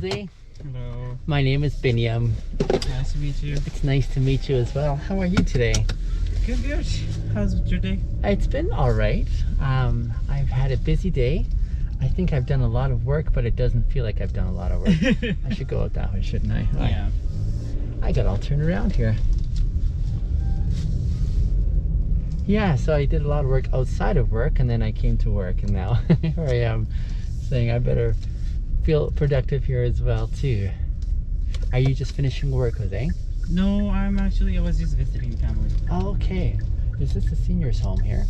Jose. Hello. My name is Binyam. Nice to meet you. It's nice to meet you as well. How are you today? Good, good. How's your day? It's been all right. I've had a busy day. I think I've done a lot of work, but it doesn't feel like I've done a lot of work. I should go out that way, shouldn't I? Yeah. I got all turned around here. Yeah, so I did a lot of work outside of work, and then I came to work, and now here I am saying I better feel productive here as well too. Are you just finishing work, Jose? No, I was just visiting family. Oh, okay. Is this a senior's home here?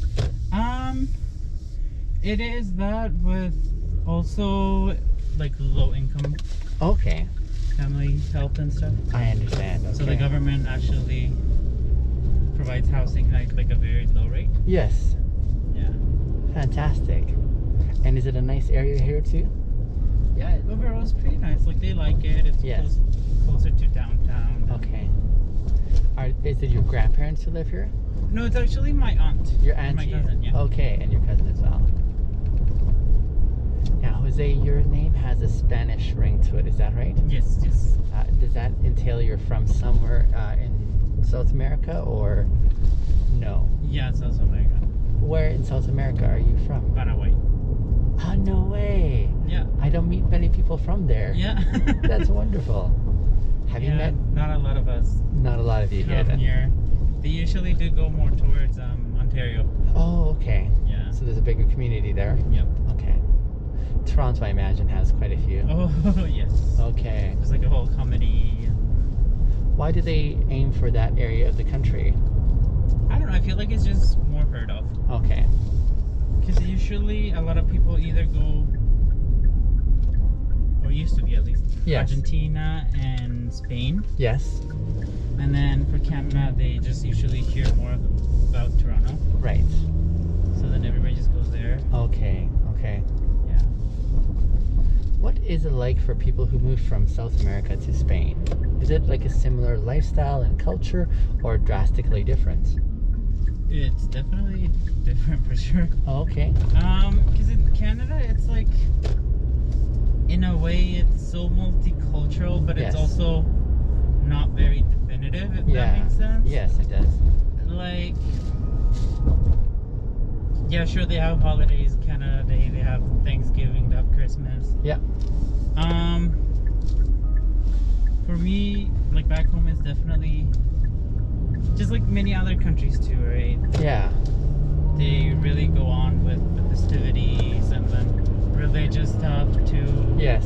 It is that with also like low income Okay, family help and stuff. I understand. Okay. So the government actually provides housing like a very low rate. Yes, Yeah. fantastic. And is it a nice area here too? Yeah, overall it's pretty nice. Like they like it. It's Yes. closer to downtown. Okay. Is it your grandparents who live here? No, it's actually my aunt. Your And auntie? my cousin, yeah. Okay, and your cousin as well. Now, Jose, your name has a Spanish ring to it, is that right? Yes, yes. Does that entail you're from somewhere in South America or no? Yeah, it's South America. Where in South America are you from? Paraguay. Oh, no way. Yeah. I don't meet many people from there. Yeah. That's wonderful. Have you met? Not a lot of us Not a lot of you here come then. here. They usually do go more towards Ontario. Oh, okay. Yeah. So there's a bigger community there? Yep. Okay. Toronto, I imagine, has quite a few. Oh, yes. Okay. There's like a whole comedy. Why do they aim for that area of the country? I don't know. I feel like it's just more heard of. Okay. Because usually a lot of people either go, or used to be at least, Yes. Argentina and Spain. Yes. And then for Canada, they just usually hear more about Toronto. Right. So then everybody just goes there. Okay. Okay. Yeah. What is it like for people who moved from South America to Spain? Is it like a similar lifestyle and culture or drastically different? It's definitely different for sure. Oh, okay. Because in Canada, it's like, in a way, it's so multicultural, but Yes. it's also not very definitive, if that makes sense. Yes, it does. Like, yeah, sure, they have holidays, Canada Day, they have Thanksgiving, they have Christmas. Yeah. For me, like back home, is definitely just like many other countries too, right? Yeah. They really go on with the festivities and then religious stuff too. Yes.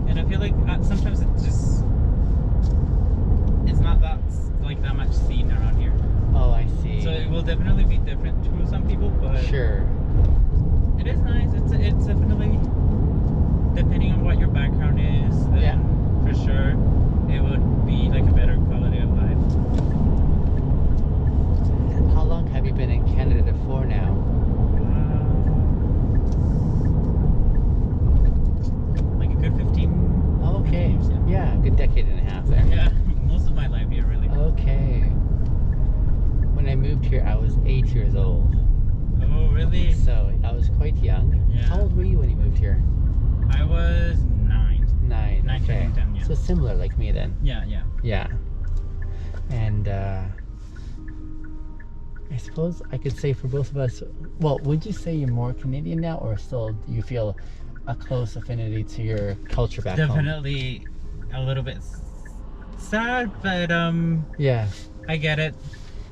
And I feel like sometimes it's not that much seen around here. Oh, I see. So it will definitely be different to some people, but Sure. it is nice. It's definitely, depending on what your background is, then Yeah. for sure it would be like a better quality of life. How long have you been in Canada for now? Like a good 15. Okay. years, Yeah, a good decade and a half there. Yeah, most of my life here, really. Okay. When I moved here, I was 8 years old. Oh, really? So I was quite young. Yeah. How old were you when you moved here? I was 9. 9. 9 Okay. turning 10, yeah. So similar like me then. Yeah, yeah. Yeah. And I suppose I could say for both of us, well, would you say you're more Canadian now or still do you feel a close affinity to your culture back home? Definitely a little bit sad, but Yeah. I get it.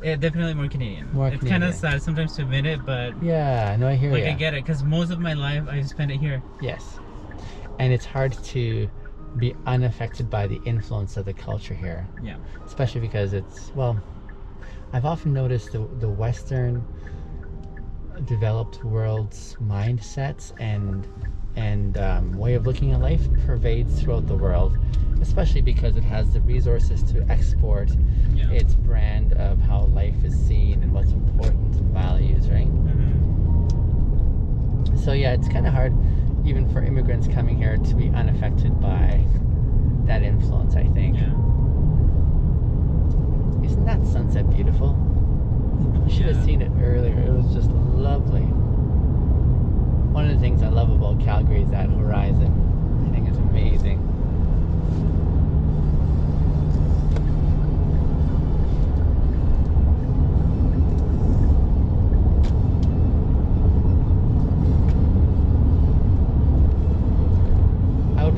Definitely more Canadian. More it's kind of Canadian. sad sometimes to admit it, but Yeah, no, I hear like ya. I get it because most of my life I spent it here. Yes. And it's hard to be unaffected by the influence of the culture here. Yeah. Especially because it's, well, I've often noticed the Western developed world's mindsets and way of looking at life pervades throughout the world, especially because it has the resources to export Yeah. its brand of how life is seen and what's important and values, right? Mhm. So yeah, it's kind of hard even for immigrants coming here to be unaffected by that influence, I think. Yeah. Isn't that sunset beautiful? You should have Yeah. seen it earlier. It was just lovely. One of the things I love about Calgary is that horizon.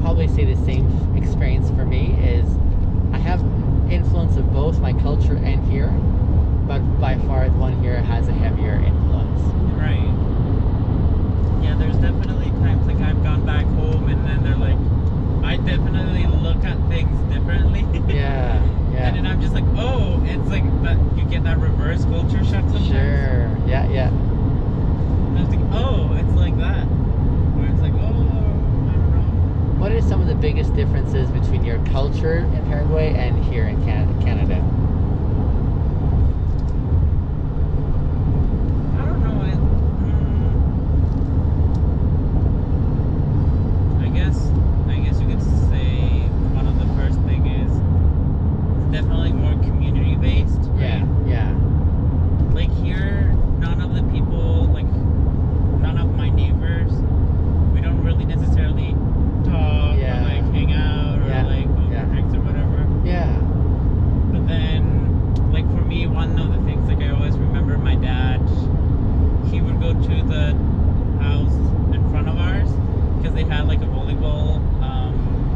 probably say the same experience for me is I have influence of both my culture and here, but by far the one here has a heavier influence. Right. Yeah, there's definitely times like I've gone back home and then they're like, I definitely look at things differently. Yeah, yeah. And then I'm just like, oh, it's like that. You get that reverse culture shock sometimes. Sure. Yeah, yeah. And I was like, oh, it's like that. Where it's like, oh, I don't know. What are some of the biggest differences between your culture in Paraguay and here in Canada? I don't know. I guess you could say one of the first thing is it's definitely more community based. Yeah, Right? yeah. Like here, none of the people, like none of my neighbors, we don't really necessarily talk Yeah. or like hang out or Yeah. like go Yeah. for drinks or whatever. Yeah. But then, like for me, one of the things like I always remember my dad, he would go to the house in front of ours because they had like a volleyball,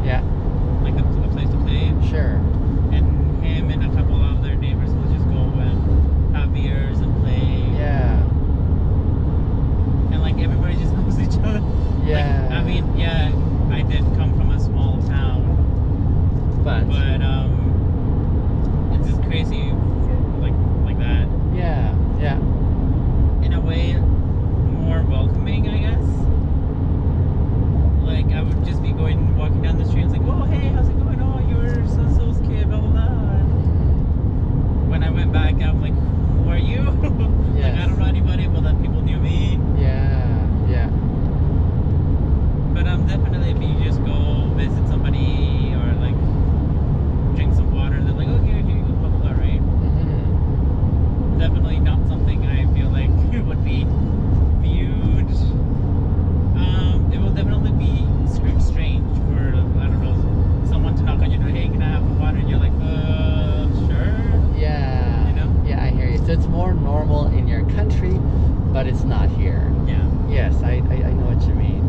Yeah. like a place to play. Sure. And him and a couple of their neighbors would just go and have beers and play. Yeah. And like everybody just knows each other. Yeah. Like, I mean, yeah, I did come from a small town, But but it's just crazy for like that. yeah, yeah. In a way, more welcoming, I guess. Like I would just be walking down the street and it's like, oh hey, how's it going? Oh, you're so-and-so's kid, blah blah blah. And when I went back, I'm like, who are you? Like Yes. I don't know anybody, but then people knew me. Yeah, yeah. But definitely if you just go visit somebody or like drink some water, they're like, oh here you go, blah blah blah, right? Mhm. Definitely not something I feel like would be viewed. It will definitely be strange for, I don't know, someone to knock on your door, hey, can I have some water? And you're like, sure. Yeah. You know? Yeah, I hear you. So it's more normal in your country, but it's not here. Yeah. Yes, I know what you mean.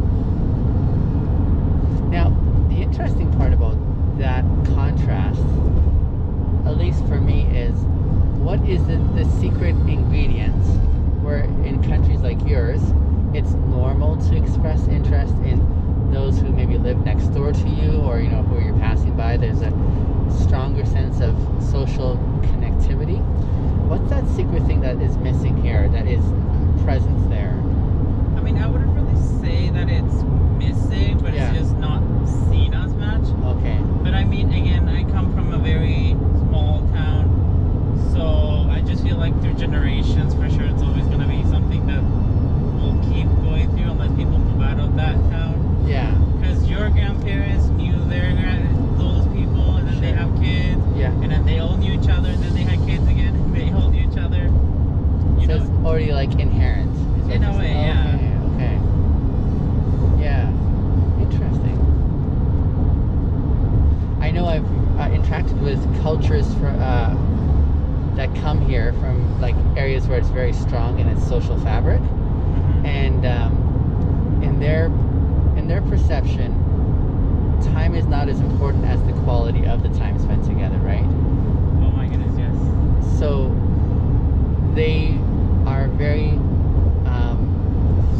Now, the interesting part about that contrast, at least for me, is what is the secret ingredients where in countries like yours, it's normal to express interest in those who maybe live next door to you or, you know, who you're passing by. There's a stronger sense of social connectivity. What's that secret thing that is missing here, that is present there? I mean, I wouldn't really say that it's missing, but Yeah. it's just not seen as much. Okay. But I mean, again, I come from a very small town, so I just feel like through generations, for sure, it's always going to be something that will keep going through unless people move out of that town. Yeah. Because your grandparents knew those people, and then they Sure. have kids, Yeah. and then they all knew each other, and then they had kids again, and they all knew each other. You So know, it's already like inherent. is what In a you're way, saying. yeah. Okay. Yeah. Interesting. I know I've interacted with cultures that come here from like areas where it's very strong in its social fabric, mhm. and in their perception, time is not as important as the quality of the time spent together, right? Oh my goodness, yes. So they are very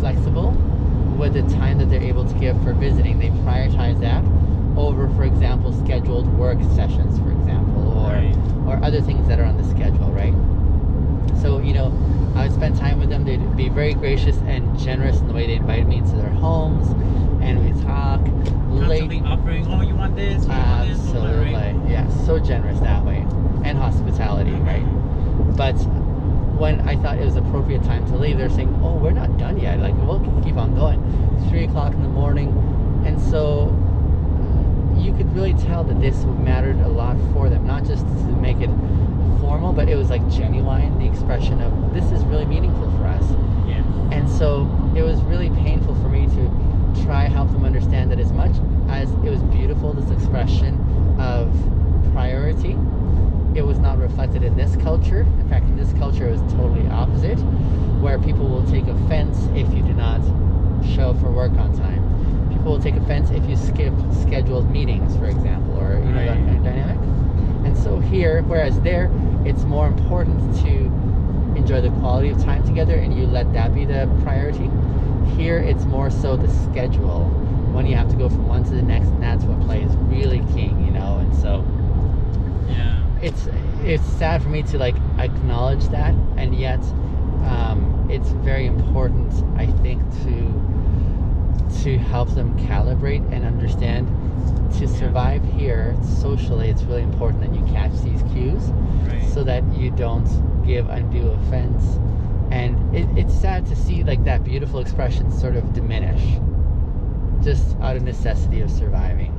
flexible with the time that they're able to give for visiting. They prioritize that over, for example, scheduled work sessions, for example, Right. or other things that are on the schedule, right? So, you know, I would spend time with them. They'd be very gracious and generous in the way they invited me into their homes, and we talk Constantly offering, oh, you want this, you want this, blah, blah, blah, Absolutely, right? yeah, so generous that way, and hospitality, right? But when I thought it was appropriate time to leave, they're saying, "Oh, we're not done yet. Like, we'll keep on going." 3 o'clock in the morning, and so you could really tell that this mattered a lot for them, not just to make it formal, but it was like genuine. The expression of this is really meaningful for us. Yeah. And so it was really painful for me to try help them understand that as much as it was beautiful, this expression of priority, it was not reflected in this culture. In fact, in this culture, it was totally opposite, where people will take offense if you do not show up for work on time. people will take offense if you skip scheduled meetings, for example, or that Right. kind of dynamic. And so here, whereas there, it's more important to enjoy the quality of time together, and you let that be the priority. Here, it's more so the schedule, when you have to go from one to the next, and that's what plays really king, and so Yeah. it's sad for me to like acknowledge that, and yet it's very important, I think, to help them calibrate and understand. To survive here socially, it's really important that you catch these cues, Right. so that you don't give undue offense. And it's sad to see like that beautiful expression sort of diminish, just out of necessity of surviving.